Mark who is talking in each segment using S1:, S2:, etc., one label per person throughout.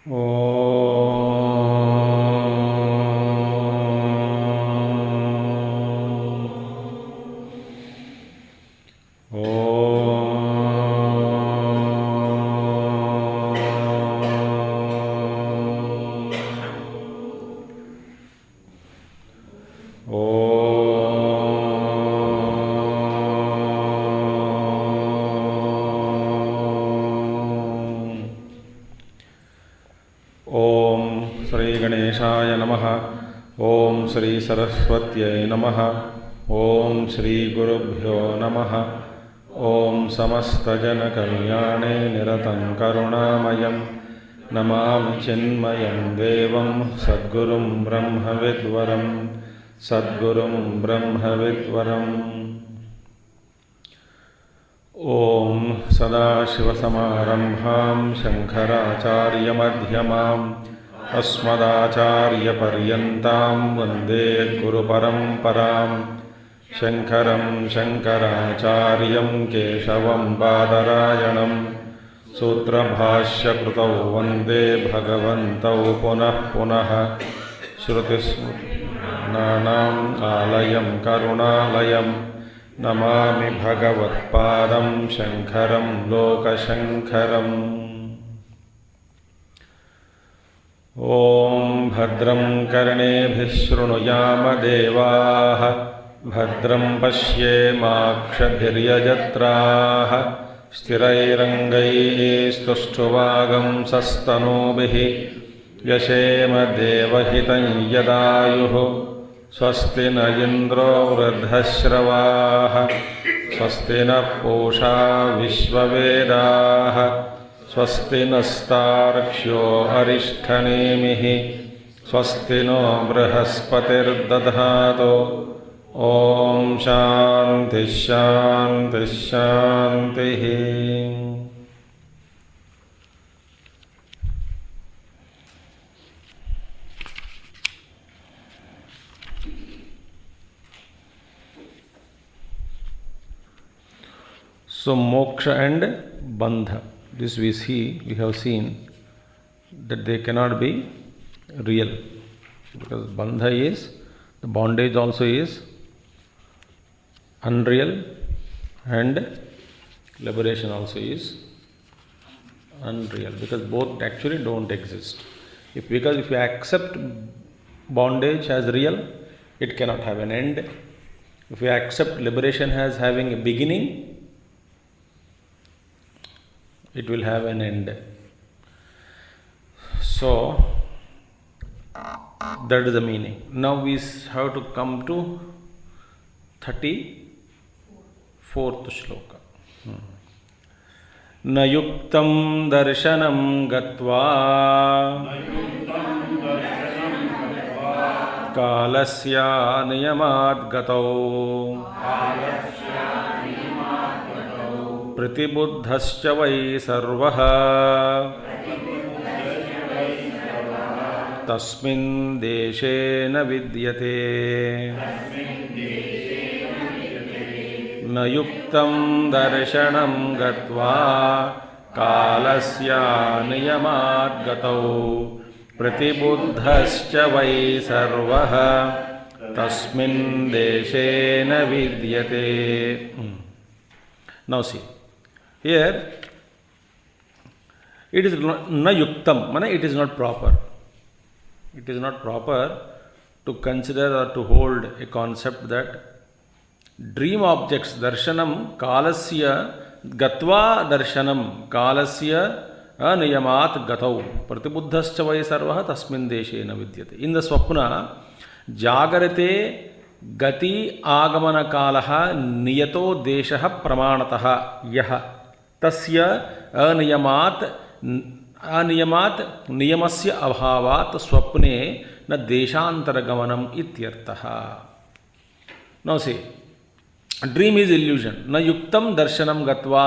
S1: ओम श्री गणेशाय नमः। ओम श्री सरस्वत्यै नमः। ओम श्री गुरुभ्यो नमः। ओम समस्तजनकल्याणे निरतं करुणामयं नमामि चिन्मयं देवं सद्गुरुं ब्रह्मविद्वरं सद्गुरुं ब्रह्मविद्वरम्। ओम सदाशिवसमारम्भां शङ्कराचार्यमध्यमाम् अस्मदाचार्यपर्यन्तां वन्दे गुरुपरम्पराम्। शङ्करं शङ्कराचार्यं केशवं बादरायणं सूत्रभाष्यकृतौ वन्दे भगवन्तौ पुनः पुनः। श्रुतिस्मृतीनाम् आलयं करुणालयं नमामि भगवत्पादं शङ्करं लोकशङ्करम्। ॐ भद्रं कर्णेभिः शृणुयाम देवाः भद्रं पश्येमाक्षभिर्यजत्राः स्थिरैरङ्गैस्तुष्टुवागंसस्तनूभिः व्यशेम देवहितं यदायुः। स्वस्ति न इन्द्रो वृद्धश्रवाः स्वस्ति नः पूषा विश्ववेदाः स्वस्ति नस्तार्क्ष्यो अरिष्ठनेमिः स्वस्ति नो बृहस्पतिर्दधातु। ॐ शान्तिः शान्तिः शान्तिः। So moksha and bandha, this we have seen that they cannot be real, because bandha is, the bondage also is unreal and liberation also is unreal, because both actually don't exist. Because if you accept bondage as real, it cannot have an end. If you accept liberation as having a beginning, it will have an end. So that is the meaning. Now we have to come to 34th shloka. न युक्तं दर्शनं गत्वा कालस्य नियमात् गतौ प्रतिबुद्धश्च वै सर्वः तस्मिन् देशे न विद्यते। न युक्तं दर्शनं गत्वा कालस्य नियमात् गतौ प्रतिबुद्धश्च वै सर्वः तस्मिन् देशे न विद्यते। Now see, here it is na yuktam, means it is not proper. It is not proper to consider or to hold a concept that dream objects darshanam kalasya gatva darshanam kalasya aniyamat gatau pratibuddhascha vai sarvah tasmin deshe na vidyate. In the swapna jagarate गति आगमन कालः नियतो देशः प्रमाणतः यः तस्य अनियमात् नियमस्य अभावात् स्वप्ने न देशांतरगमनम् इत्यर्थः. Now see, dream is illusion. न युक्तं दर्शनं गत्वा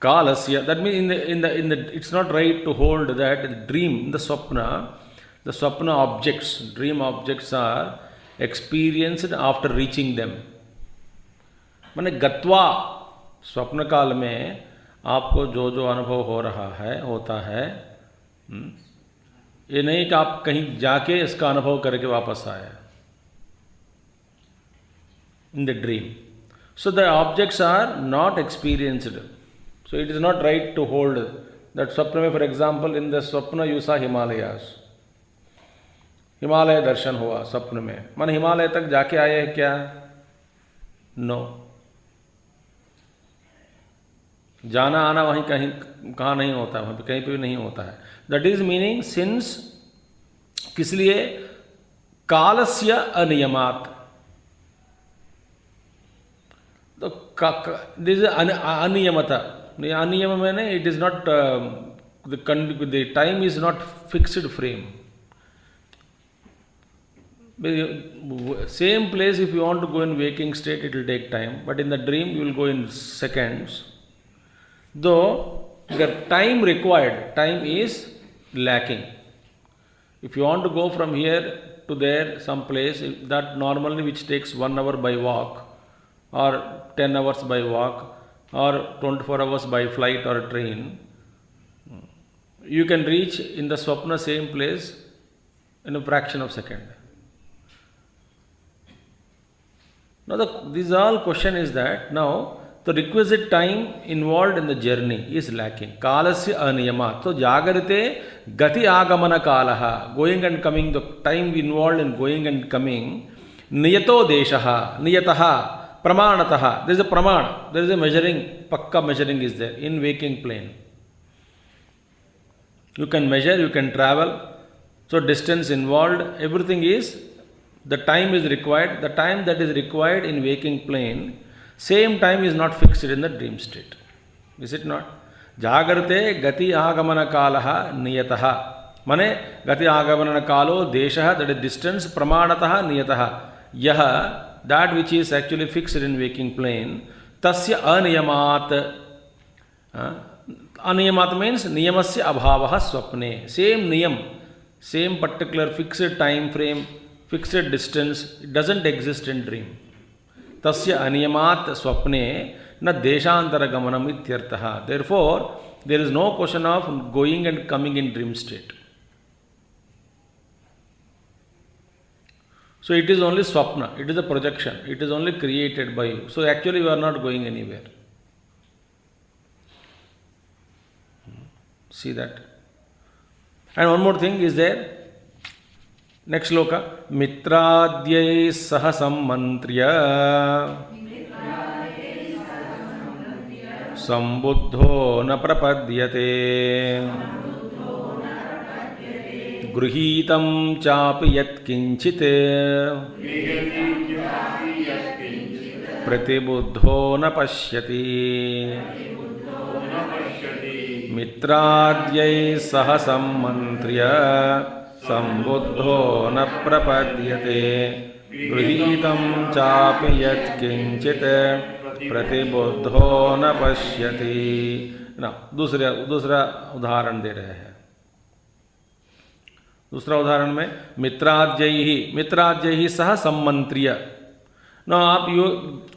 S1: कालस्य, that means in the it's not right to hold that dream, the swapna objects, dream objects are experienced after reaching them. माने गत्वा, स्वप्न काल में आपको जो जो अनुभव हो रहा है होता है ये नहीं कि आप कहीं जाके इसका अनुभव करके वापस आए in the dream. So the objects are not experienced. So it is not right to hold that स्वप्न में, for example, in the स्वप्न you saw Himalayas. हिमालय दर्शन हुआ स्वप्न में, मन हिमालय तक जाके आए हैं क्या? नो. जाना आना वहीं कहीं कहाँ नहीं होता, वहीं पे कहीं पे भी नहीं होता है. दैट इज मीनिंग सिंस, किस लिए? कालस्य अनियमात. तो दिस अनियमता, अनियम मैंने it is not, the time is not fixed frame. Same place, if you want to go in waking state, it will take time, but in the dream you will go in seconds. Though the time required, time is lacking. If you want to go from here to there, some place that normally which takes 1 hour by walk, or 10 hours by walk, or 24 hours by flight or train, you can reach in the swapna same place in a fraction of second. Now this all question is that now the requisite time involved in the journey is lacking. Kalasya aniyama. So jagarite gati agamana kalaha, going and coming, the time involved in going and coming, niyato deshaha, niyataha, pramanataha. There is a pramana, there is a measuring, pakka measuring is there in waking plane. You can measure, you can travel. So distance involved, everything is, the time is required. The time that is required in waking plane, same time is not fixed in the dream state. Is it not? Jagrate gati agamana kalaha niyataha. Mane gati agamana kalo deshaha, that is distance, pramanataha niyataha. Yaha, that which is actually fixed in waking plane, tasya aniyamat. Aniyamat means niyamasya abhavaha swapne. Same niyam, same particular fixed time frame, fixed distance, it doesn't exist in dream. Tasya aniyamat swapne na deshantara gamanam ityartaha. Therefore, there is no question of going and coming in dream state. So it is only swapna, it is a projection, it is only created by you. So actually you are not going anywhere. See that? And one more thing is there. Next shloka. Mitradyai saha sammantriya sambuddho na prapadyate gruhitam chapi yat kinchit pratibuddho na pashyati. Mitradyai saha sammantriya sambuddho na prapadyate gruhitam chapi yat kinchit प्रतिबुद्धो न पश्यति. ना दूसरा उदाहरण दे रहे हैं. दूसरा उदाहरण में मित्राद्यैहि सह सम्मंत्र्य. ना आप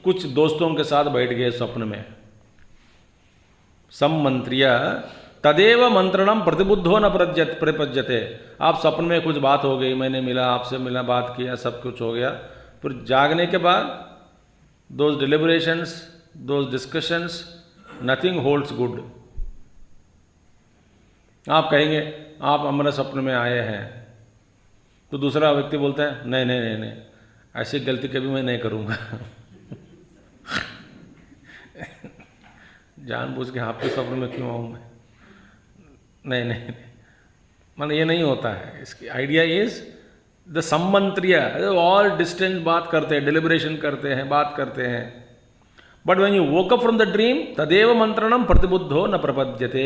S1: कुछ दोस्तों के साथ बैठ गए स्वप्न में, सम्मंत्र्य तदेव मंत्रणम प्रतिबुद्धो न प्रपज्यते. आप स्वप्न में कुछ बात हो गई, मैंने मिला, आपसे मिला, बात किया, सब कुछ हो गया. फिर जागने के बाद those deliberations, those discussions, nothing holds good. आप कहेंगे आप हमारे स्वप्न में आए हैं, तो दूसरा व्यक्ति बोलता है नहीं नहीं नहीं नहीं, ऐसी गलती कभी मैं नहीं करूँगा. जानबूझ के आपके स्वप्न में क्यों आऊँ मैं? नहीं नहीं, मतलब ये नहीं होता है. इसकी आइडिया इज द सम्मंत्रिय, ऑल डिस्टेंस बात करते हैं, डिलिब्रेशन करते हैं, बात करते हैं. But when you woke up from the dream तदेव मंत्रणम प्रतिबुद्धो न प्रपद्यते.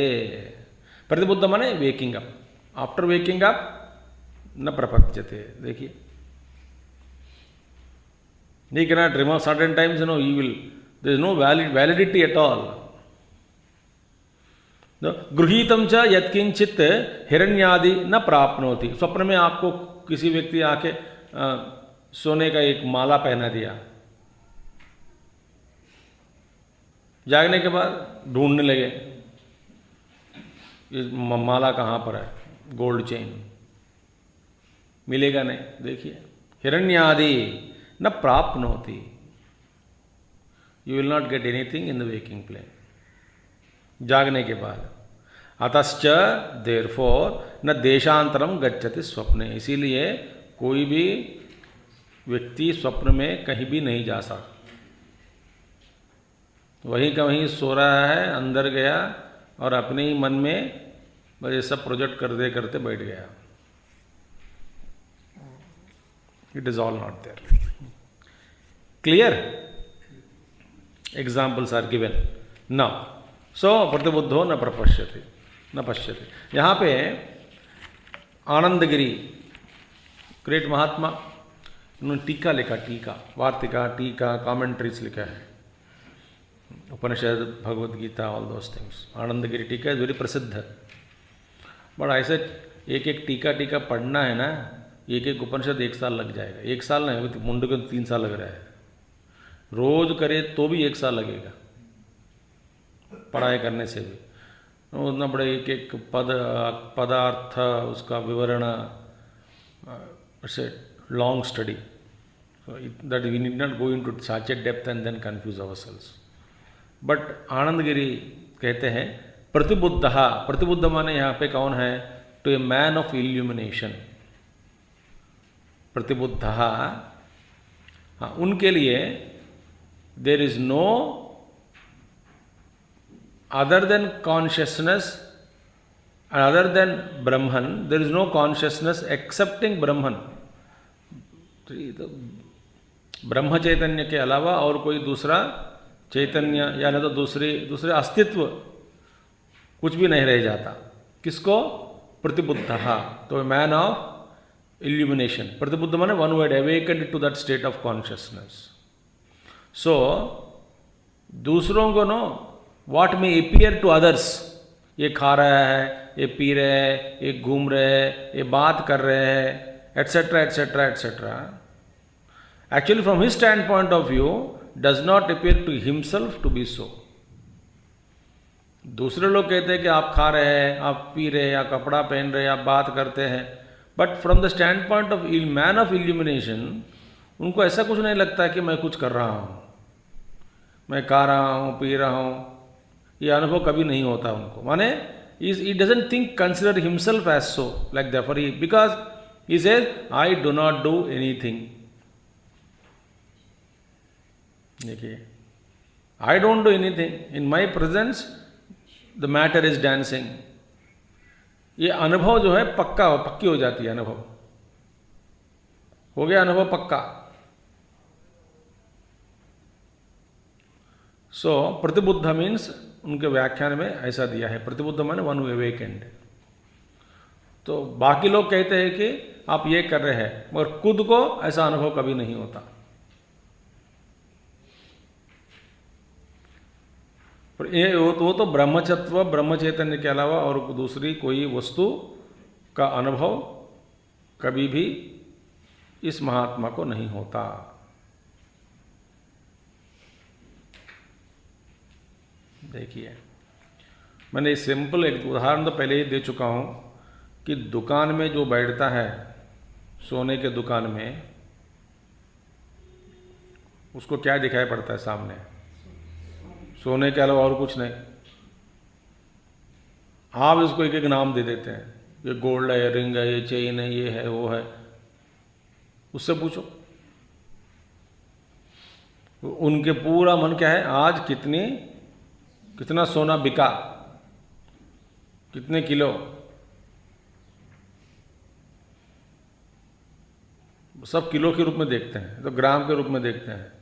S1: प्रतिबुद्ध माने waking up. After waking up न प्रपद्यते. देखिए, you cannot dream certain times, you know, you will, there is no validity at all. गृहीतम च यत्किंचित हिरण्यादि न प्राप्नोति. स्वप्न में आपको किसी व्यक्ति आके सोने का एक माला पहना दिया, जागने के बाद ढूंढने लगे ये माला कहाँ पर है, गोल्ड चेन. मिलेगा नहीं। देखिए, हिरण्यादि न प्राप्नोति, you will not get anything in the waking plane, जागने के बाद। अतश्च देयरफॉर न देशांतरम गच्छति स्वप्ने, इसीलिए कोई भी व्यक्ति स्वप्न में कहीं भी नहीं जा सकता, वहीं का वहीं सो रहा है, अंदर गया और अपने ही मन में बस ये सब प्रोजेक्ट करते करते बैठ गया। It is all not there. Clear? Examples are given now. So प्रतिबुद्धो न प्रपश्यति, न पश्यति। यहाँ पे आनंदगिरी ग्रेट महात्मा, उन्होंने टीका लिखा, टीका वार्तिका, टीका, कमेंट्रीज लिखा है, Upanishad, Bhagavad Gita, all those things. Anandagiri टीका इज वेरी प्रसिद्ध। बट ऐसे एक एक टीका पढ़ना है ना, एक एक उपनिषद 1 साल लग जाएगा। 1 साल नहीं, अभी मुंडे को 3 साल लग रहा है। रोज करे तो भी 1 साल लगेगा, पढ़ाई करने से भी। उतना बड़े एक एक पदार्थ, उसका विवरण, it's a long study, that we need not go into such a depth and then confuse ourselves. But Anandagiri कहते हैं प्रतिबुद्ध, प्रतिबुद्ध माने यहाँ पे कौन है? To a man of illumination. प्रतिबुद्ध, हाँ, उनके लिए there is no other than consciousness, other than Brahman, there is no consciousness excepting Brahman. ब्रह्म चैतन्य के अलावा और कोई दूसरा चैतन्य या न तो दूसरे अस्तित्व कुछ भी नहीं रह जाता। किसको? प्रतिबुद्ध, तो मैन ऑफ इल्यूमिनेशन। प्रतिबुद्ध माने one who had awakened to that state of consciousness. So दूसरों को no what may appear to others, ये खा रहा है, ये पी रहे हैं, ये घूम रहे हैं, ये बात कर रहे हैं, etcetera etcetera etcetera, actually from his stand point of view does not appear to himself to be so. दूसरे लोग कहते हैं कि आप खा रहे हैं, आप पी रहे हैं, या कपड़ा पहन रहे हैं, आप बात करते हैं, but from the stand point of man of illumination उनको ऐसा कुछ नहीं लगता कि मैं कुछ कर रहा हूँ, मैं खा रहा हूँ, पी रहा हूँ, ये अनुभव कभी नहीं होता उनको। माने he doesn't think, consider himself as so, like therefore he, because he says I do not do anything. देखिए, I don't do anything, in my presence the matter is dancing. ये अनुभव जो है पक्की हो जाती है, अनुभव हो गया, अनुभव पक्का। सो प्रतिबुद्ध मीन्स उनके व्याख्यान में ऐसा दिया है, प्रतिबुद्ध माने वन हू अवेकेंड। तो बाकी लोग कहते हैं कि आप ये कर रहे हैं, मगर खुद को ऐसा अनुभव कभी नहीं होता। वो तो ब्रह्मचत्व, ब्रह्म चैतन्य के अलावा और दूसरी कोई वस्तु का अनुभव कभी भी इस महात्मा को नहीं होता। देखिए, मैंने सिंपल एक उदाहरण तो पहले ही दे चुका हूं कि दुकान में जो बैठता है, सोने के दुकान में, उसको क्या दिखाई पड़ता है सामने? सोने के अलावा और कुछ नहीं। आप इसको एक एक नाम दे देते हैं, ये गोल्ड है, ये रिंग है, ये चेन है, ये है, वो है। उससे पूछो, उनके पूरा मन क्या है? आज कितना सोना बिका, कितने किलो, सब किलो के रूप में देखते हैं, तो ग्राम के रूप में देखते हैं,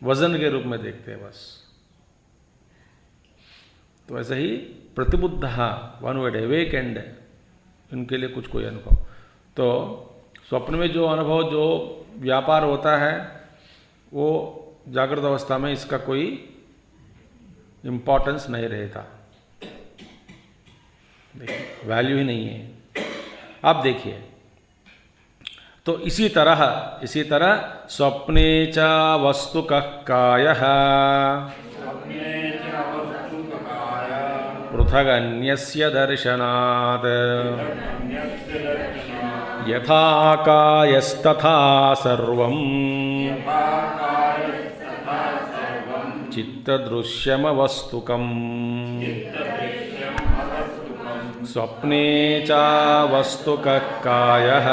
S1: वजन के रूप में देखते हैं बस। तो ऐसे ही प्रतिबुद्ध, वन हू हैड अवेकेंड, उनके लिए कुछ कोई अनुभव। तो स्वप्न में जो अनुभव, जो व्यापार होता है, वो जागृत अवस्था में इसका कोई इम्पोर्टेंस नहीं रहता, देखिए, वैल्यू ही नहीं है। आप देखिए, तो इसी तरह स्वप्ने च वस्तु कायः पृथगन्यस्य दर्शनात् यथाकायस्तथा सर्वं चित्तदृश्यमवस्तुकम् स्वप्ने चावस्तुकः कायः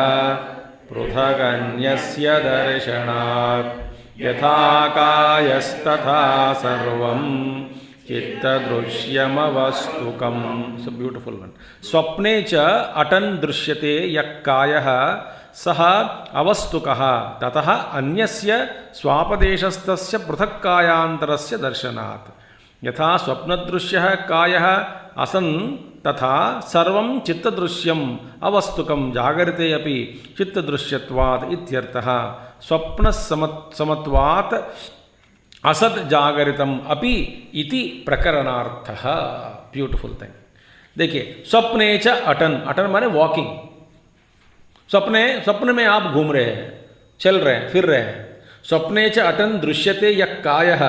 S1: पृथगन्यस्य दर्शनात् यथाकायस्तथा सर्वं चित्तदृश्यमवस्तुकम्. So beautiful one. स्वप्ने च अटन् दृश्यते यः कायः सः अवस्तुकः ततः अन्यस्य स्वापदेशस्तस्य पृथक् कायान्तरस्य दर्शनात्. यथा स्वप्नदृश्यः कायः असन् तथा सर्वं चित्तदृश्यम् अवस्तुकं जागरिते अपि चित्तदृश्यत्वात् इत्यर्थः. स्वप्नसमत्वात् असत् जागरितम अपि इति प्रकरणार्थः. Beautiful thing. देखिए, स्वप्ने च अटन, अटन माने वॉकिंग. स्वप्न में आप घूम रहे हैं, चल रहे हैं, फिर रहे हैं. स्वप्ने च अटन दृश्यते यः कायः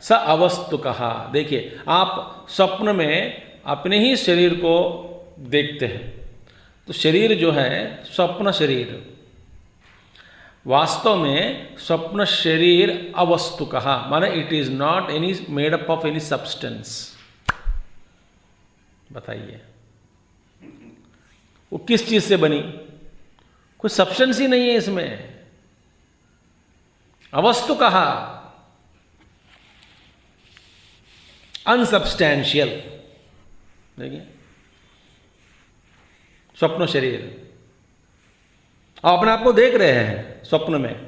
S1: स अवस्तुकः. देखिए, आप स्वप्न में अपने ही शरीर को देखते हैं. तो शरीर जो है स्वप्न शरीर, वास्तव में स्वप्न शरीर अवस्तुकः माने it is not any made up of any substance. बताइए, वो किस चीज से बनी? कोई सब्सटेंस ही नहीं है इसमें. अवस्तुकः, अनसब्सटैंशियल. देखिए, स्वप्न शरीर, आप अपने आप को देख रहे हैं स्वप्न में.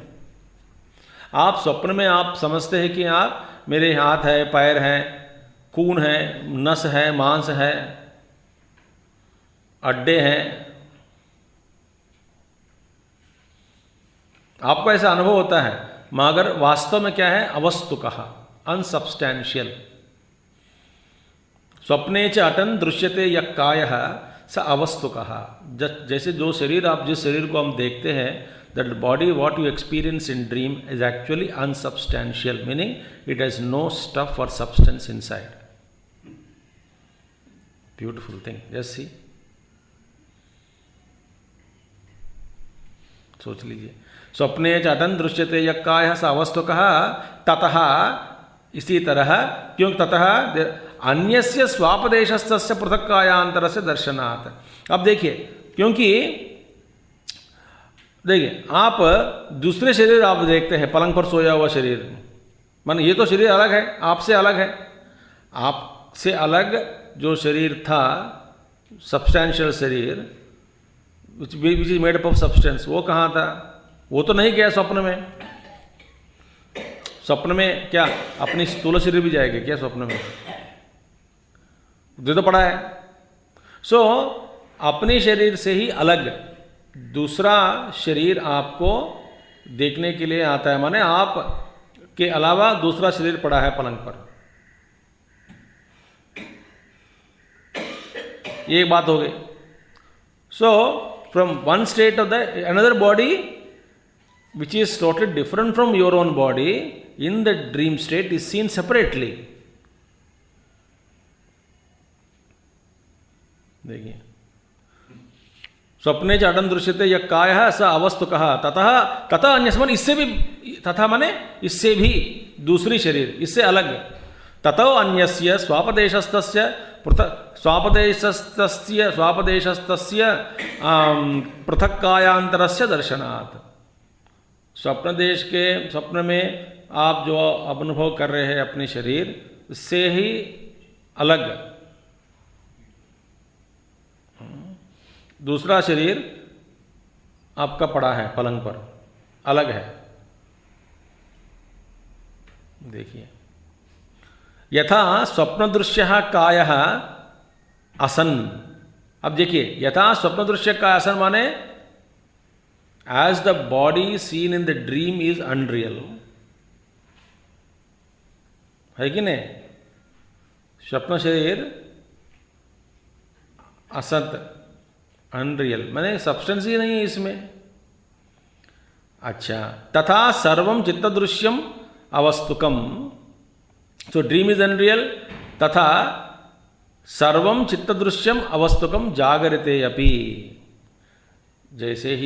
S1: आप स्वप्न में आप समझते हैं कि आप, मेरे हाथ है, पैर हैं, खून है, नस है, मांस है, अड्डे हैं. आपको ऐसा अनुभव होता है, मगर वास्तव में क्या है? अवस्तुकः, अनसब्सटैंशियल. स्वप्ने च अटन दृश्यते यः कायः स अवस्तुकः. जैसे जो शरीर, आप जिस शरीर को हम देखते हैं, that body what you experience in dream is actually unsubstantial, meaning it has no stuff or substance inside. Beautiful thing. Just see. सोच लीजिए. स्वप्ने च अटन दृश्यते यः कायः स अवस्तुकः ततः, इसी तरह, क्यों ततः अन्यस्य स्वापदेशस्तस्य पृथक् कायांतरस्य दर्शनात्. अब देखिए, क्योंकि देखिए, आप दूसरे शरीर आप देखते हैं, पलंग पर सोया हुआ शरीर, माने ये तो शरीर अलग है, आपसे अलग है. आपसे अलग जो शरीर था, सब्सटैंशियल शरीर, which is made up of substance, वो कहाँ था? वो तो नहीं गया स्वप्न में. स्वप्न में क्या अपनी स्थूल शरीर भी जाएगी क्या स्वप्न में? जो तो पड़ा है. सो अपने शरीर से ही अलग दूसरा शरीर आपको देखने के लिए आता है, माने आप के अलावा दूसरा शरीर पड़ा है पलंग पर. ये बात हो गई. So from one state of the another body which is totally different from your own body in the dream state is seen separately. देखिए, स्वप्ने च अटन दृश्यते यः कायः स अवस्तुकः ततः तथा अन्यस्मिन्, इससे भी, तथा माने इससे भी दूसरी शरीर, इससे अलग. ततो अन्यस्य स्वापदेशस्तस्य स्वापदेशस्तस्य पृथक् कायांतरस्य दर्शनात्. स्वप्न देश के, स्वप्न में आप जो अनुभव कर रहे हैं अपने शरीर से ही अलग दूसरा शरीर आपका पड़ा है पलंग पर, अलग है. देखिए, यथा स्वप्न दृश्यः कायः असन. अब देखिए, यथा स्वप्न दृश्य का असन माने as the body seen in the dream is unreal, है कि नहीं? स्वप्न शरीर असत, अनरियल, माने सब्सटेंस ही नहीं है इसमें. अच्छा, तथा सर्वम चित्तदृश्यम अवस्तुकम. सो ड्रीम इज अनरियल, तथा सर्वम चित्तदृश्यम अवस्तुकम जागरिते अपि. जैसे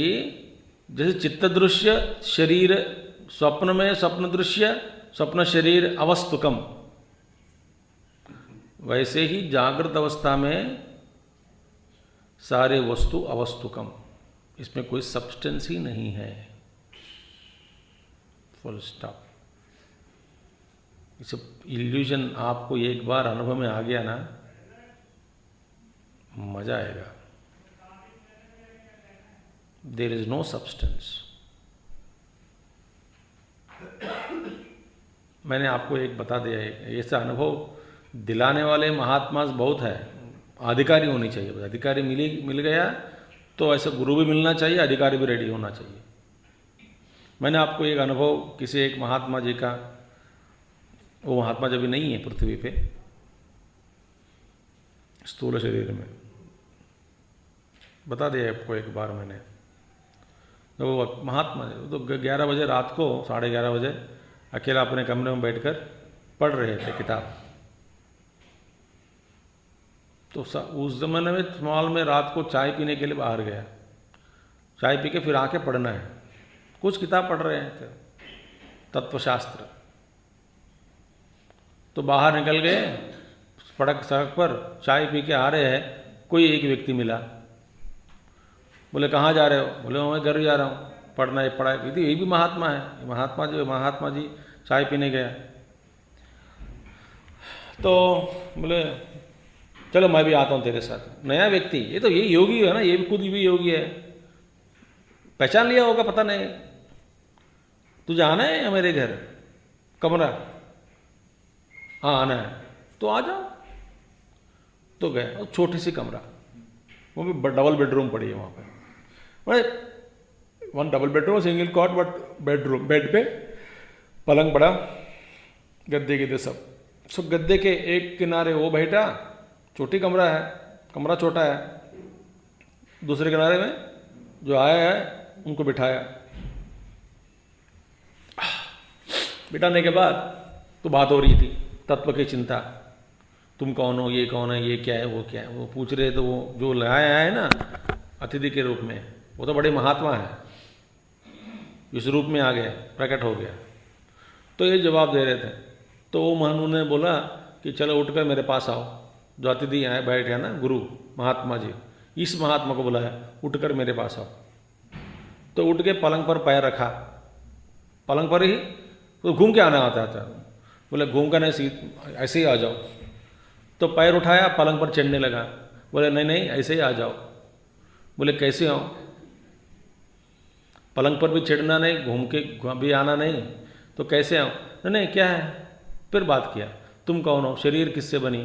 S1: चित्त दृश्य शरीर, स्वप्न में स्वप्न दृश्य, स्वप्न शरीर अवस्तुकम, वैसे ही जागृत अवस्था में सारे वस्तु अवस्तुकम, इसमें कोई सब्सटेंस ही नहीं है, फुल स्टॉप। इस इल्यूजन आपको एक बार अनुभव में आ गया ना, मजा आएगा। There is no substance. मैंने आपको एक बता दिया है, ऐसा अनुभव दिलाने वाले महात्मा बहुत है, अधिकारी होनी चाहिए। अधिकारी मिल गया तो ऐसा गुरु भी मिलना चाहिए, अधिकारी भी रेडी होना चाहिए। मैंने आपको एक अनुभव किसी एक महात्मा जी का, वो महात्मा जी भी नहीं है पृथ्वी पे, स्थूल शरीर में, बता दिया आपको एक बार मैंने। तो वो महात्मा जी तो 11 बजे रात को, 11:30 बजे अकेला अपने कमरे में बैठकर पढ़ रहे थे किताब। तो उस ज़माने में मॉल में रात को चाय पीने के लिए बाहर गया, चाय पी के फिर आके पढ़ना है, कुछ किताब पढ़ रहे थे तत्वशास्त्र। तो बाहर निकल गए, सड़क पर चाय पी के आ रहे हैं, कोई एक व्यक्ति मिला। बोले कहाँ जा रहे हो? बोले मैं घर जा रहा हूँ, पढ़ना है, पढ़ाई की थी। ये भी महात्मा है, महात्मा जी चाय पीने गया। तो बोले चलो मैं भी आता हूँ तेरे साथ। नया व्यक्ति, ये तो ये योगी है ना, ये भी खुद भी योगी है, पहचान लिया होगा, पता नहीं। तुझे आना है मेरे घर, कमरा? हाँ आना है, तो आ जाओ। तो गए, और छोटी सी कमरा, वो भी डबल बेडरूम पड़ी है वहाँ पे। One double bedroom, single cot, but bedroom, bed पे पलंग पड़ा, गद्दे के सब गद्दे के एक किनारे वो बैठा, छोटी कमरा है, कमरा छोटा है, दूसरे किनारे में जो आया है उनको बिठाया। बिठाने के बाद तो बात हो रही थी तत्व की चिंता, तुम कौन हो, ये कौन है, ये क्या है, वो क्या है, वो पूछ रहे। तो वो जो लाया है ना अतिथि के रूप में, वो तो बड़े महात्मा है, इस रूप में आ गया, प्रकट हो गया। तो ये जवाब दे रहे थे। तो वो महानु ने बोला कि चलो उठकर मेरे पास आओ। जो अतिथि आए बैठे हैं ना, गुरु महात्मा जी, इस महात्मा को बुलाया, उठकर मेरे पास आओ। तो उठ के पलंग पर पैर रखा, पलंग पर ही, तो घूम के आना आता था। बोले घूम कर नहीं, ऐसे ही आ जाओ। तो पैर उठाया, पलंग पर चढ़ने लगा। बोले नहीं ऐसे ही आ जाओ। बोले कैसे आऊँ? पलंग पर भी चढ़ना नहीं, घूम के भी आना नहीं, तो कैसे आऊँ? नहीं क्या है? फिर बात किया, तुम कौन हो, शरीर किससे बनी?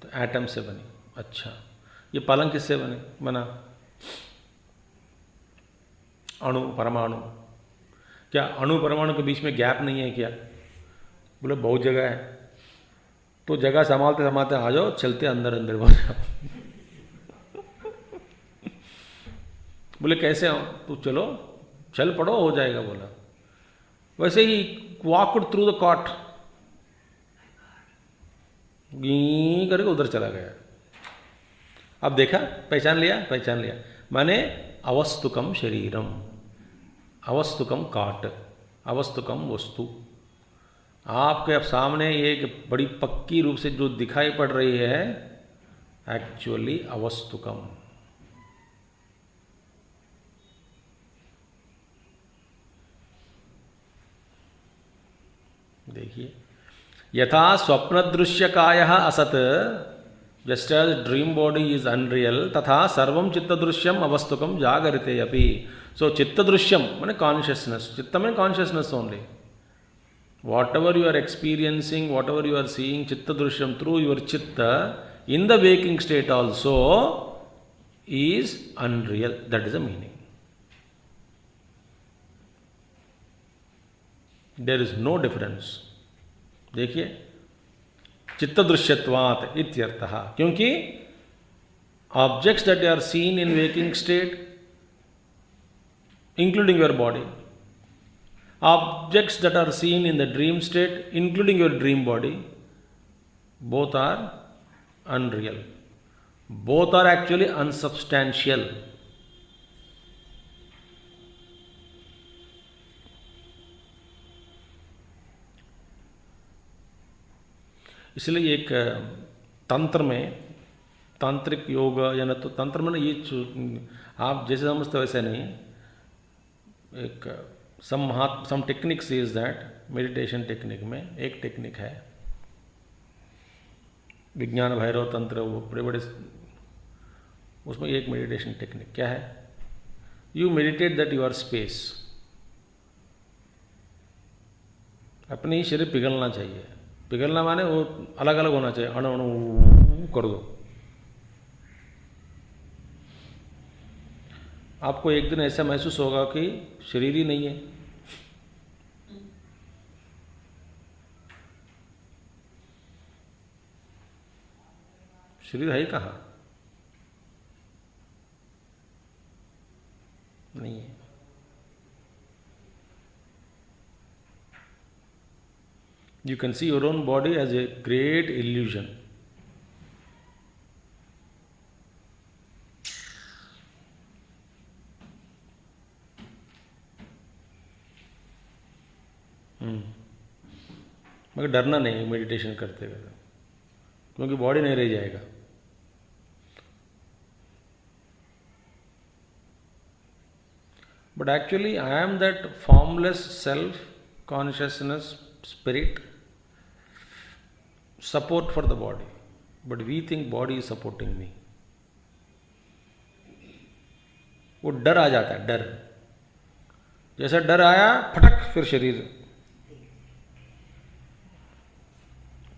S1: तो एटम से बनी। अच्छा, ये पलंग किससे बना? अणु परमाणु। क्या अणु परमाणु के बीच में गैप नहीं है क्या? बोले बहुत जगह है। तो जगह संभालते संभालते आ जाओ, चलते अंदर अंदर बढ़ जाओ। बोले कैसे आऊँ? तो चलो, चल पड़ो, हो जाएगा। बोला वैसे ही वॉकड थ्रू द कॉट, गी करके उधर चला गया। अब देखा, पहचान लिया। माने अवस्तुकम शरीरम, अवस्तुकम काट, अवस्तुकम वस्तु। आपके अब सामने एक बड़ी पक्की रूप से जो दिखाई पड़ रही है, एक्चुअली अवस्तुकम। देखिए, यथा स्वप्न दृश्य कायः असत, just as dream body is unreal, तथा सर्वम चित्त दृश्यम अवस्तुकम जागरिते अपि। सो चित्त दृश्यम माने कॉन्शियसनेस, चित्त में consciousness only. Whatever you are experiencing, whatever you are seeing, chitta drishyam, through your chitta, in the waking state also, is unreal. That is the meaning. There is no difference. देखिए, चित्त दृश्यत्वात् इत्यर्थः, क्योंकि objects that are seen in waking state, including your body, objects that are seen in the dream state, including your dream body, both are unreal. Both are actually unsubstantial. इसलिए एक तंत्र में, तांत्रिक योग या न तो तंत्र में ना, ये आप जैसे समझते वैसे नहीं, एक some techniques is that, meditation technique में एक टेक्निक है, विज्ञान भैरव तंत्र, वो बड़े बड़े, उसमें एक मेडिटेशन टेक्निक क्या है, you meditate that you are space, अपने ही शरीर पिघलना चाहिए, पिघलना माने वो अलग अलग होना चाहिए, अणु अणु कर दो। आपको एक दिन ऐसा महसूस होगा कि शरीर ही नहीं है, शरीर है ही कहाँ, नहीं है। You can see your own body as a great illusion. मगर डरना नहीं मेडिटेशन करते हुए, क्योंकि बॉडी नहीं रह जाएगा। But actually I am that formless self, consciousness, spirit, support for the body, but we think body is supporting me. वो डर आ जाता है, डर, जैसा डर आया फटक फिर शरीर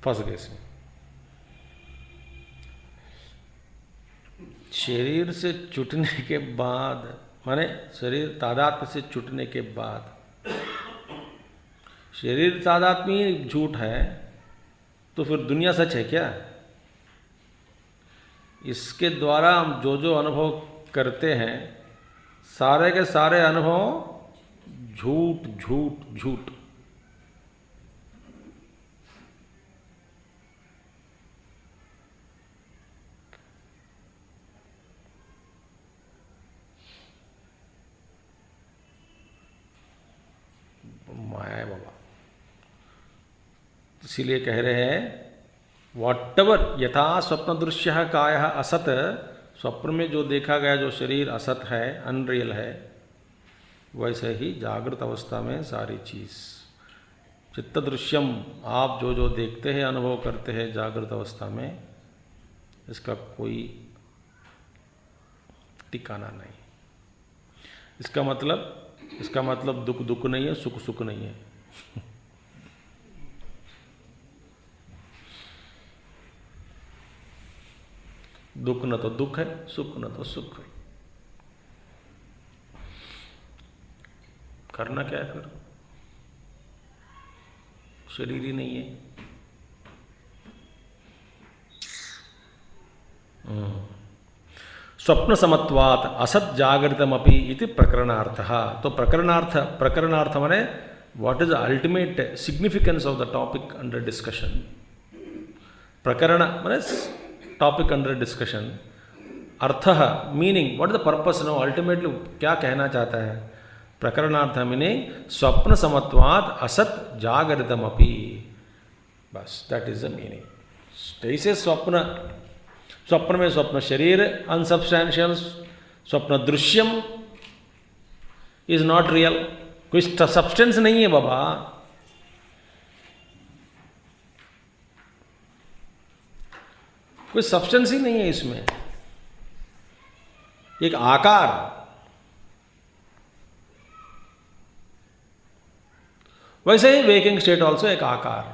S1: फंस गए से। शरीर से छूटने के बाद, माने शरीर तादात्म्य से छूटने के बाद, शरीर तादात्म्य ही झूठ है, तो फिर दुनिया सच है क्या? इसके द्वारा हम जो जो अनुभव करते हैं, सारे के सारे अनुभव झूठ झूठ झूठ। माया है बाबा। इसीलिए कह रहे हैं वॉट एवर यथा स्वप्न दृश्य काया असत, स्वप्न में जो देखा गया जो शरीर असत है, अनरियल है, वैसे ही जागृत अवस्था में सारी चीज चित्त दृश्यम, आप जो जो देखते हैं अनुभव करते हैं जागृत अवस्था में, इसका कोई ठिकाना नहीं। इसका मतलब दुख दुख नहीं है, सुख सुख नहीं है। दुख न तो दुख है, सुख न तो सुख है। करना क्या है फिर? शरीर ही नहीं है। स्वप्न समत्वात असत जागृतमपि इति प्रकरणार्थः। तो प्रकरणार्थ माने what is the ultimate significance of the topic under discussion. प्रकरण माने topic under discussion, earth meaning, what is the purpose, know ultimately क्या कहना चाहता है। प्रकरणार्थ मीनिंग स्वप्न समत्वात असत जागृतमपि, बस दैट इज द मीनिंग। ऐसे स्वप्न में स्वप्न शरीर अनसब्सटैंशियल, स्वप्न दृश्यम इज नॉट रियल, कोई सब्सटेंस नहीं है बाबा। कोई सब्सटेंस ही नहीं है इसमें, एक आकार। वैसे ही वेकिंग स्टेट ऑल्सो एक आकार।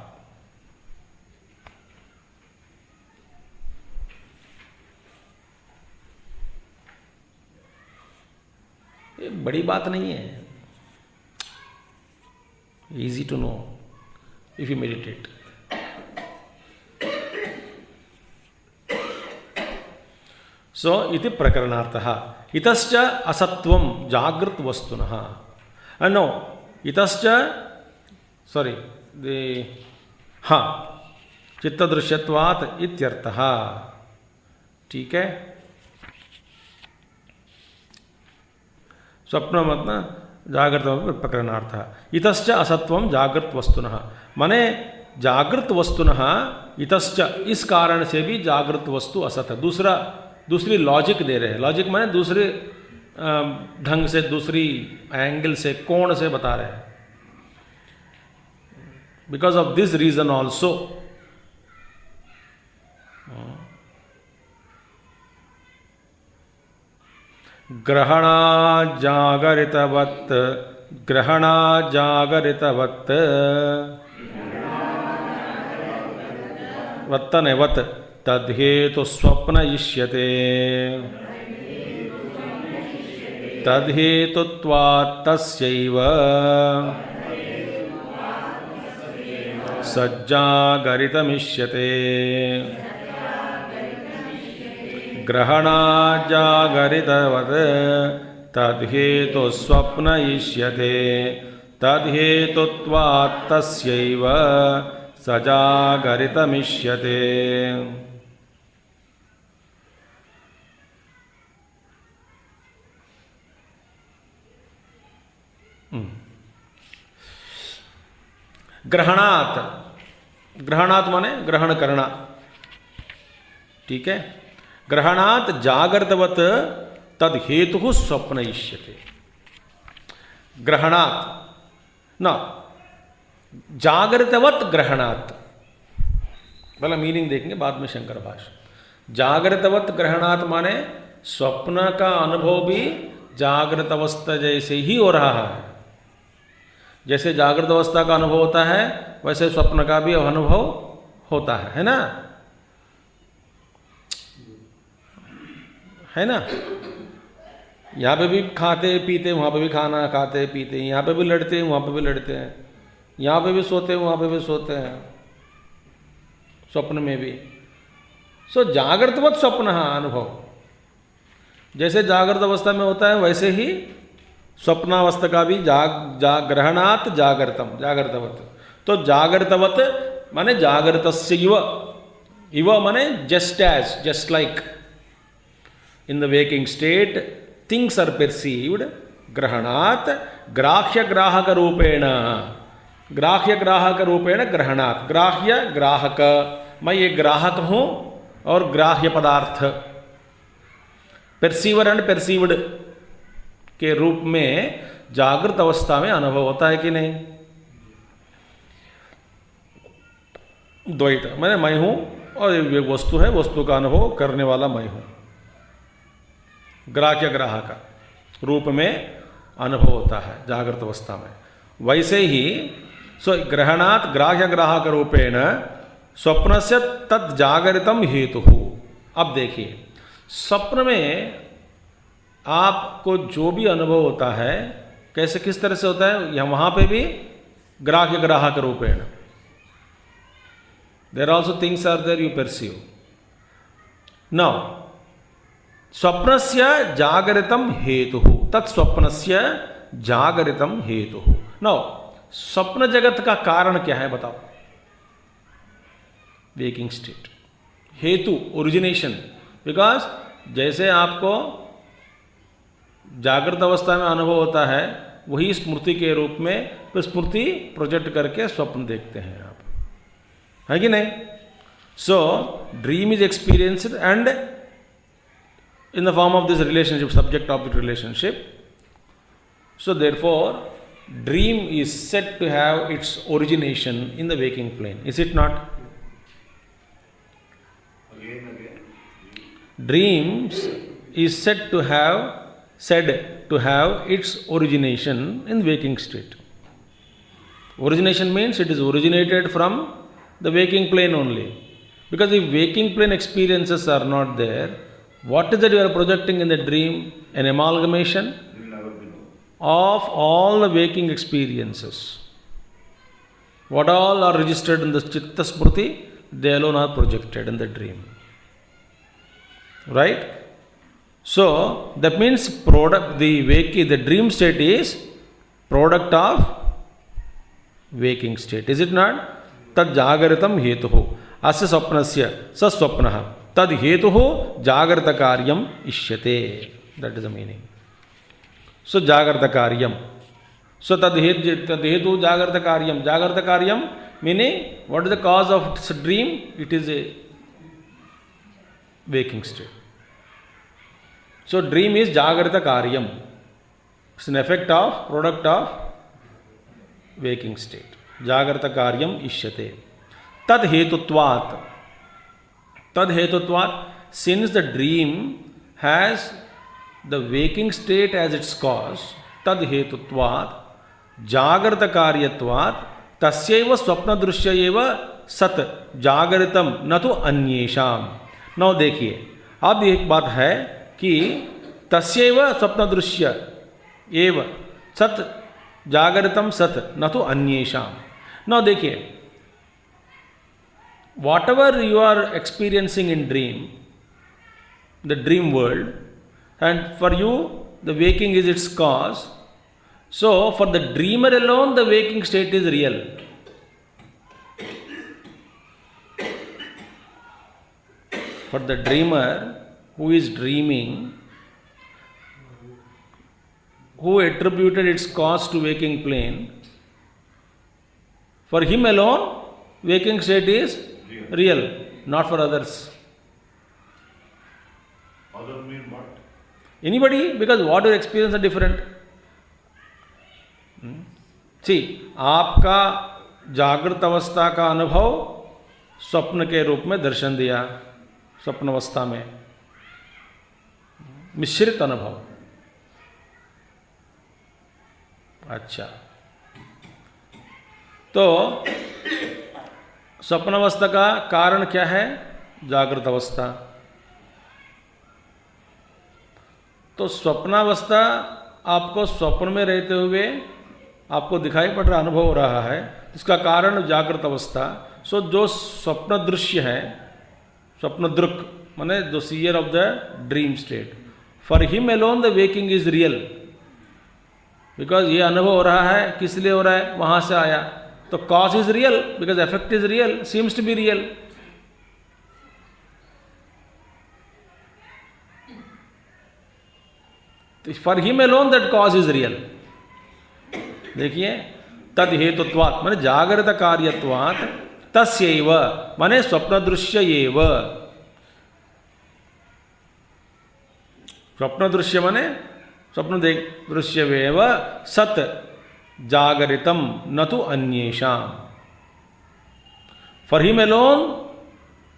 S1: ये बड़ी बात नहीं है, easy to know if you meditate. So iti prakaranaarthah. Itascha asatvam jagrat vastunah. No, itascha, sorry, चित्तदृश्यत्वात् इत्यर्थः। ठीक है। स्वप्न मतलब जागृत प्रकरणार्थ। इतश्च असत्वम जागृत वस्तुनः, माने जागृत वस्तुनः इतश्च, इस कारण से भी जागृत वस्तु असत है। दूसरी लॉजिक दे रहे हैं। लॉजिक माने दूसरे ढंग से, दूसरी एंगल से, कोण से बता रहे हैं। Because of this reason also ग्रहणा जागरितवत्, ग्रहणा जागरितवत् वत्तनेवत् तद्हेतु स्वप्न इष्यते, तद्हेतुत्वात् तस्यैव सज्जागरितमिष्यते। ग्रहणा जागरितवत् तद्हेतु स्वप्न इष्यते, तद्हेतुत्वात् तस्यैव सजागरितमिष्यते। ग्रहणात्, ग्रहणात् माने ग्रहण करना, ठीक है। ग्रहणात् जागृतवत् तद हेतु स्वप्न इष्यते। ग्रहणात् ना जागृतवत् ग्रहणात्, पहला मीनिंग देखेंगे बाद में शंकर भाष्य। जागृतवत् ग्रहणात् माने स्वप्न का अनुभव भी जागृत अवस्था जैसे ही हो रहा है। जैसे जागृत अवस्था का अनुभव होता है वैसे स्वप्न का भी अनुभव होता है ना, है ना। यहाँ पे भी खाते पीते, वहाँ पे भी खाना खाते पीते, यहाँ पे भी लड़ते हैं, वहाँ पे भी लड़ते हैं, यहाँ पे भी सोते हैं, वहाँ पे भी सोते हैं, स्वप्न में भी। सो जागृतवत स्वप्न अनुभव जैसे जागृत अवस्था में होता है वैसे ही स्वप्नावस्था का भी ग्रहणात् जागृतम, जागृतवत। तो जागृतवत माने जागृतस्य इव, इव माने just as, just like in the waking state things are perceived, ग्रहणात् ग्राह्य ग्राहक रूपेण, ग्राह्य ग्राहक रूपेण ग्रहणात्। ग्राह्य ग्राहक, मैं ये ग्राहक हूं और ग्राह्य पदार्थ, परसीवर एंड परसीव्ड के रूप में जागृत अवस्था में अनुभव होता है कि नहीं। द्वैत मैंने मैं हूं और ये वस्तु है, वस्तु का अनुभव करने वाला मैं हूं। ग्राह्य ग्राहक रूप में अनुभव होता है जागृत अवस्था में। वैसे ही ग्रहणात् ग्राह्य ग्राहक रूपेण स्वप्न से तद जागरितम हेतु। अब देखिए स्वप्न में आपको जो भी अनुभव होता है कैसे किस तरह से होता है, या वहां पे भी ग्राह्य ग्राहक रूपेण, there also things are there you perceive. Now स्वप्नस्य जागरितम हेतु, तत्स्वप्नस्य जागरितम हेतु। नाउ स्वप्न जगत का कारण क्या है बताओ। वेकिंग स्टेट, हेतु ओरिजिनेशन। बिकॉज जैसे आपको जागृत अवस्था में अनुभव होता है वही स्मृति के रूप में स्मृति प्रोजेक्ट करके स्वप्न देखते हैं आप, है कि नहीं। So dream is experienced and in the form of this relationship, subject object relationship. So therefore dream is said to have its origination in the waking plane, is it not? Dreams is said to have its origination in waking state. Origination means it is originated from the waking plane only, because if waking plane experiences are not there, what is that you are projecting in the dream? An amalgamation of all the waking experiences. What all are registered in the Chitta Smriti, they alone are projected in the dream. Right? So that means the dream state is product of waking state. Is it not? Tad jagaritam hetuhu. Asya swapnasya sa swapnaha. तद हेतु जागृत कार्यम इष्यते. That is the meaning. So जागृत कार्यम. सो तद हेतु जागृत कार्यम. जागृत कार्यम meaning what is the cause of its dream? It is a waking state. So dream is jagrata karyam. It's an effect of, product of waking state. Jagrata karyam ishyate. Tad hetutvat. Tad hetutvat. Since the dream has the waking state as its cause, tad hetutvat jagrata karyatvat तस्यैव स्वप्न दृश्य एव सत जागृतम न तो अन्येषाम. Now देखिए, अब एक बात है कि तस्यैव स्वप्न दृश्य एव सत जागृतम सत न तो अन्येषाम. नौ देखिए, whatever you are experiencing in dream, the dream world, and for you the waking is its cause. So, for the dreamer alone, the waking state is real. For the dreamer who is dreaming, who attributed its cause to waking plane, for him alone, waking state is real, not for others.
S2: Other mean what?
S1: Anybody, because what your experience are different. आपका जागृत अवस्था का अनुभव स्वप्न के रूप में दर्शन दिया, स्वप्न अवस्था में मिश्रित अनुभव. अच्छा, तो स्वप्न अवस्था का कारण क्या है? जागृत अवस्था. तो स्वप्नावस्था आपको स्वप्न में रहते हुए आपको दिखाई पड़ रहा, अनुभव हो रहा है, इसका कारण जागृत अवस्था. सो जो स्वप्न दृश्य है, स्वप्न दृक माने the seer of the dream state, for him alone the waking is real. Because ये अनुभव हो रहा है, किस लिए हो रहा है? वहां से आया, तो cause is real, because effect is real, seems to be real. For him alone that cause is real. देखिए, तद हेतुत्वात् माने जागृत कार्यत्वात्, तस्यैव माने स्वप्न दृश्य एव. स्वप्न दृश्य माने स्वप्न दृश्यवेव सत जागरितम न तो अन्येषाम. फॉर हिम अलोन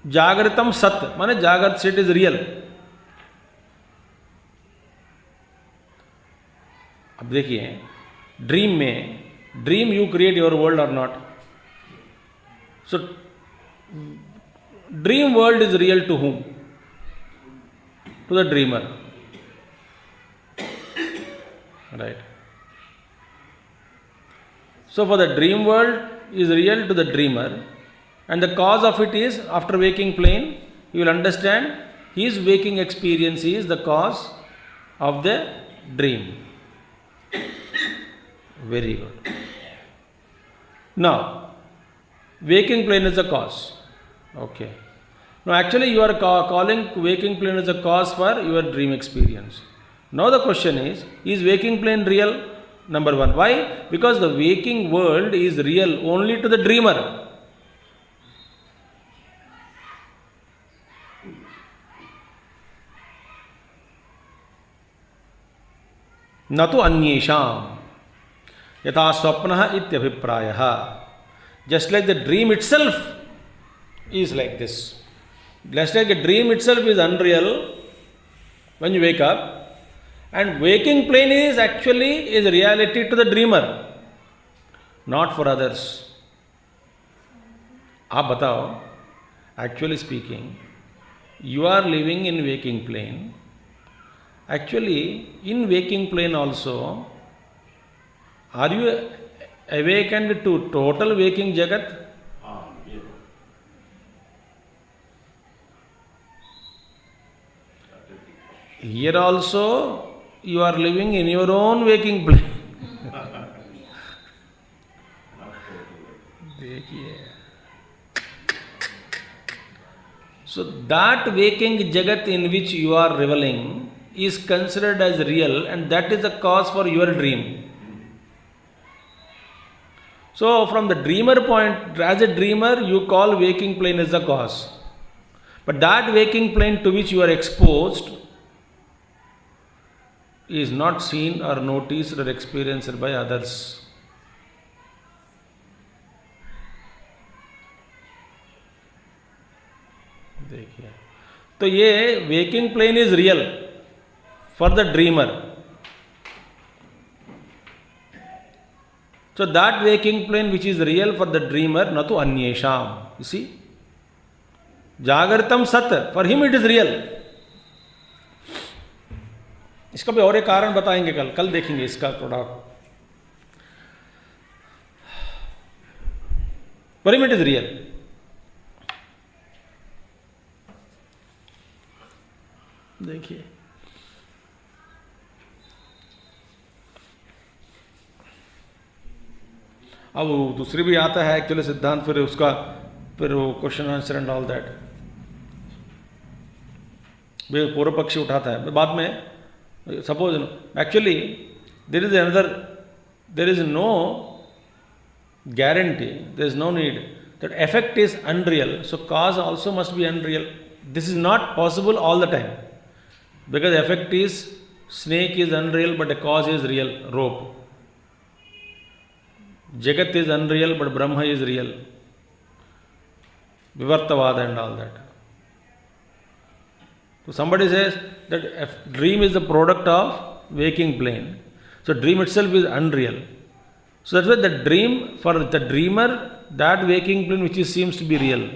S1: जागृतम सत माने जागृत स्टेट इज रियल. अब देखिए, ड्रीम में, dream you create your world और not. So dream world is real to whom? To the dreamer, right? So for the dream world is real to the dreamer, and the cause of it is after waking plane. You will understand his waking experience is the cause of the dream. Very good. Now, waking plane is the cause. Okay. Now, actually, you are calling waking plane as a cause for your dream experience. Now, the question is waking plane real? Number one. Why? Because the waking world is real only to the dreamer. न तो अन्येषाम यथा स्वप्नः इत्यभिप्रायः. Just like the dream itself is like this. Just like a dream itself is unreal when you wake up, and waking plane is actually is reality to the dreamer, not for others. आप बताओ, actually speaking, you are living in waking plane. Actually, in waking plane also, are you awakened to total waking jagat?
S2: Yeah.
S1: Here also, you are living in your own waking plane. देखिए, So that waking jagat in which you are reveling is considered as real, and that is the cause for your dream. So from the dreamer point, as a dreamer, you call waking plane as the cause. But that waking plane to which you are exposed is not seen or noticed or experienced by others. देखिए, तो ये waking plane is real for the dreamer. So that waking plane which is real for the dreamer, na to anyesham. You see? Jagritam sat, for him it is real. इसका भी और एक कारण बताएंगे कल देखेंगे इसका थोड़ा. For him it is real. देखिए, अब वो दूसरी भी आता है एक्चुअली सिद्धांत, फिर वो question answer and all that वे पूर्व पक्षी उठाता है बाद में. Suppose actually there is no guarantee, there is no need that effect is unreal, so cause also must be unreal. This is not possible all the time, because effect is, snake is unreal but the cause is real, rope. Jagat is unreal but Brahma is real, Vivartavada and all that. So somebody says that if dream is the product of waking plane, so dream itself is unreal. So that's why the dream, for the dreamer, that waking plane which seems to be real.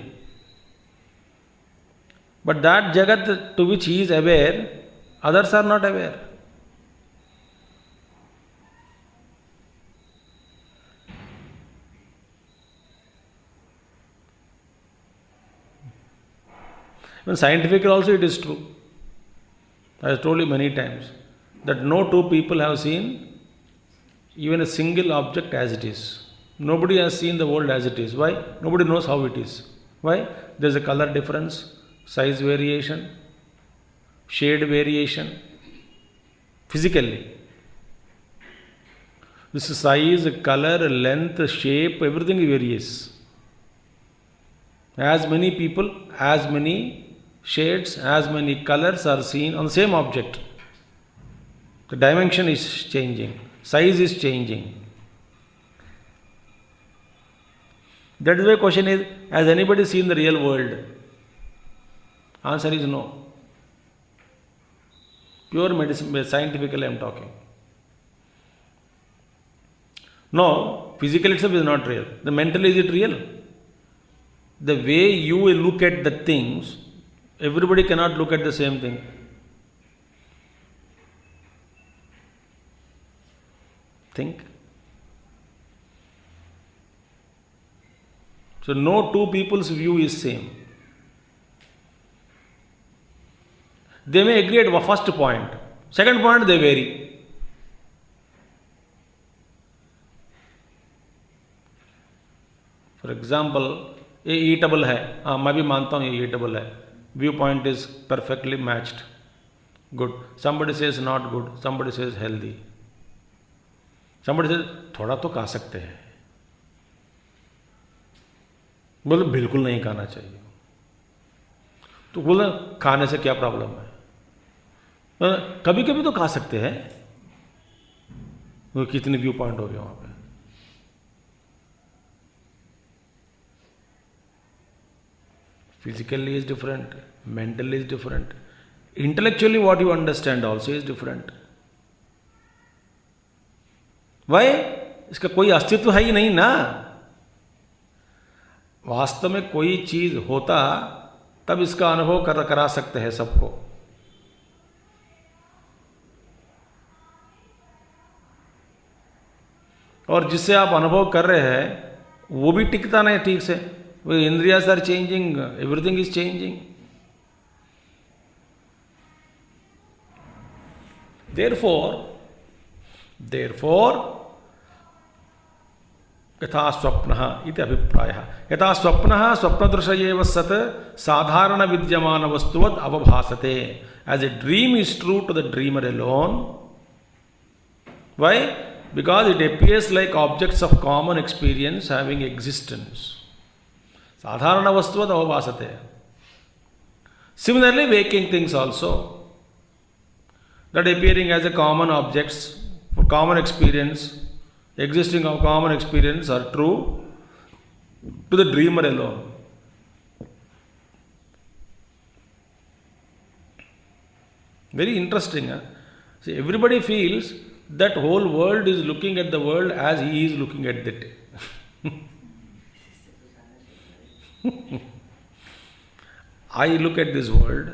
S1: But that Jagat to which he is aware, others are not aware. Even scientifically also it is true. I have told you many times that no two people have seen even a single object as it is. Nobody has seen the world as it is. Why? Nobody knows how it is. Why? There is a color difference, size variation, shade variation, physically. This size, color, length, shape, everything varies. As many people, as many shades, as many colors are seen on the same object. The dimension is changing. Size is changing. That is why question is, has anybody seen the real world? Answer is no. Pure medicine, scientifically I am talking. No, physical itself is not real. The mental, is it real? The way you look at the things, everybody cannot look at the same thing. Think. So no two people's view is same. They may agree at first point. Second point they vary. For example, ये eatable है, हाँ मैं भी मानता हूँ ये eatable है. View point is perfectly matched. Good. Somebody says not good. Somebody says healthy. Somebody says थोड़ा तो खा सकते हैं, बोले बिल्कुल नहीं खाना चाहिए. तो बोले खाने से क्या प्रॉब्लम है, कभी कभी तो खा सकते हैं. वो कितने व्यू पॉइंट हो गए वहां पे. Physically is different, mentally is different, intellectually what you understand also is different. Why? इसका कोई अस्तित्व है ही नहीं ना. वास्तव में कोई चीज होता तब इसका अनुभव करा सकते हैं सबको. और जिससे आप अनुभव कर रहे हैं वो भी टिकता नहीं ठीक से. वो इंद्रियास are changing, everything is changing. Therefore, यथा स्वप्नः इति अभिप्रायः। यथा स्वप्नः स्वप्नदृश एव सत् साधारण विद्यमान वस्तुवत् अवभासते। As a dream is true to the dreamer alone. Why? Because it appears like objects of common experience having existence. Sadharana vastuvat avabhasate. Similarly, waking things also, that appearing as a common objects for common experience, existing of common experience are true to the dreamer alone. Very interesting. Huh? See, everybody feels that whole world is looking at the world as he is looking at it. I look at this world,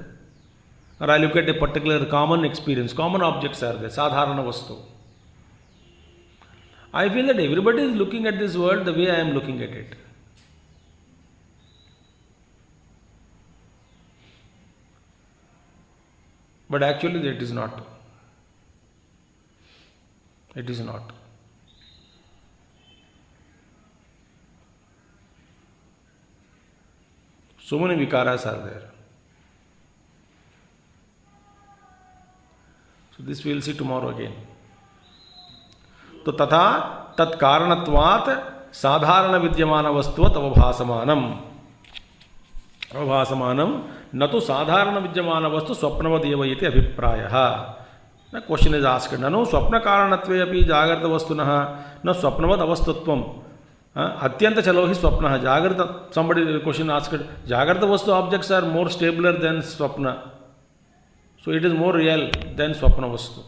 S1: or I look at a particular common experience, common objects are there, sadharana vastu. I feel that everybody is looking at this world the way I am looking at it. But actually it is not. It is not. So many vikaras are there. So this we will see tomorrow again. तो तथा तत्कारणत्वात् साधारण विद्यमान वस्तुवत् अवभासमानम् अवभासमानम् न तो साधारण विद्यमान वस्तु स्वप्नवदेव इति अभिप्रायः. The question is asked, ननु स्वप्न कारणत्वे अपि जागृत वस्तुनः न स्वप्नवत् अवस्तुत्वम् अत्यंत चलो ही स्वप्नः जागृत. Somebody question asked, जागृत वस्तु objects are more stabler than स्वप्न, so it is more real than स्वप्न वस्तु.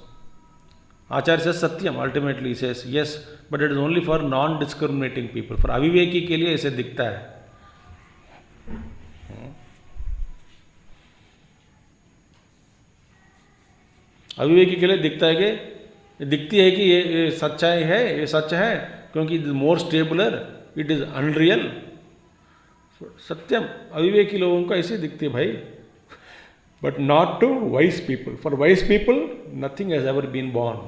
S1: Acharya says satyam, ultimately he says yes, but it is only for non-discriminating people. For अविवेकी के लिए ऐसे दिखता है. अविवेकी के लिए दिखता है कि दिखती है कि ये सच्चाई है, ये सच है, क्योंकि more stabler, it is unreal. सत्यम अविवेकी लोगों को ऐसे दिखती है भाई, but not to wise people. For wise people nothing has ever been born.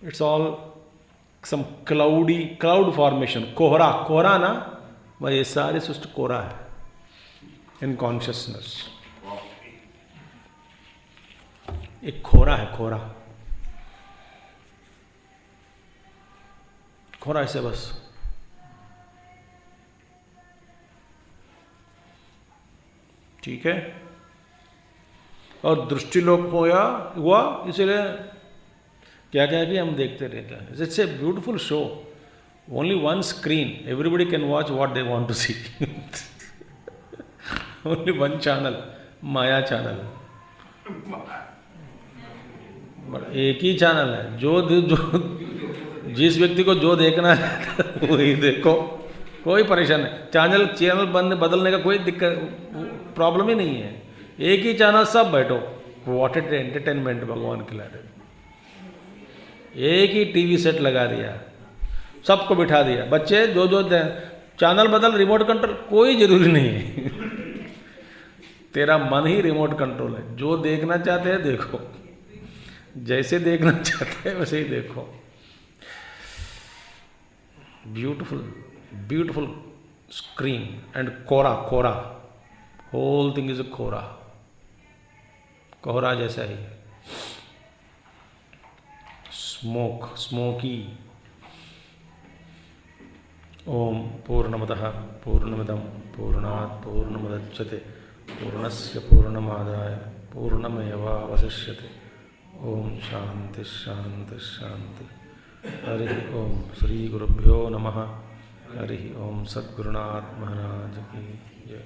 S1: It's all some cloud formation. कोहरा ना, वह ये सारे सृष्टि कोहरा है इन कॉन्शियसनेस. एक खोरा है, खोरा ऐसे बस. ठीक है. और दृष्टिलोप हुआ इसलिए क्या क्या कि हम देखते रहते हैं. It's a beautiful show. Only one screen, everybody can watch what they want to see. Only one channel, maya channel. एक ही चैनल है. जो जिस व्यक्ति को जो देखना है वही देखो, कोई परेशान नहीं. चैनल बदलने का कोई दिक्कत प्रॉब्लम ही नहीं है. एक ही चैनल, सब बैठो. व्हाट इट एंटरटेनमेंट भगवान खिला रहे. एक ही टीवी सेट लगा दिया, सबको बिठा दिया. बच्चे जो चैनल बदल, रिमोट कंट्रोल कोई जरूरी नहीं है. तेरा मन ही रिमोट कंट्रोल है. जो देखना चाहते हैं देखो, जैसे देखना चाहते हैं वैसे ही देखो. ब्यूटिफुल स्क्रीन एंड कोरा. होल थिंग इज अ कोहरा जैसा ही है. स्मोकी. ओम पूर्णमदः पूर्णमिदं पूर्णात् पूर्णमुदच्यते पूर्णस्य पूर्णमादाय पूर्णमेवावशिष्यते. ओम शांति शांति शांति. हरि ओम. श्री गुरुभ्यो नमः. हरि ओम. सद्गुरुनाथ महाराज की जय.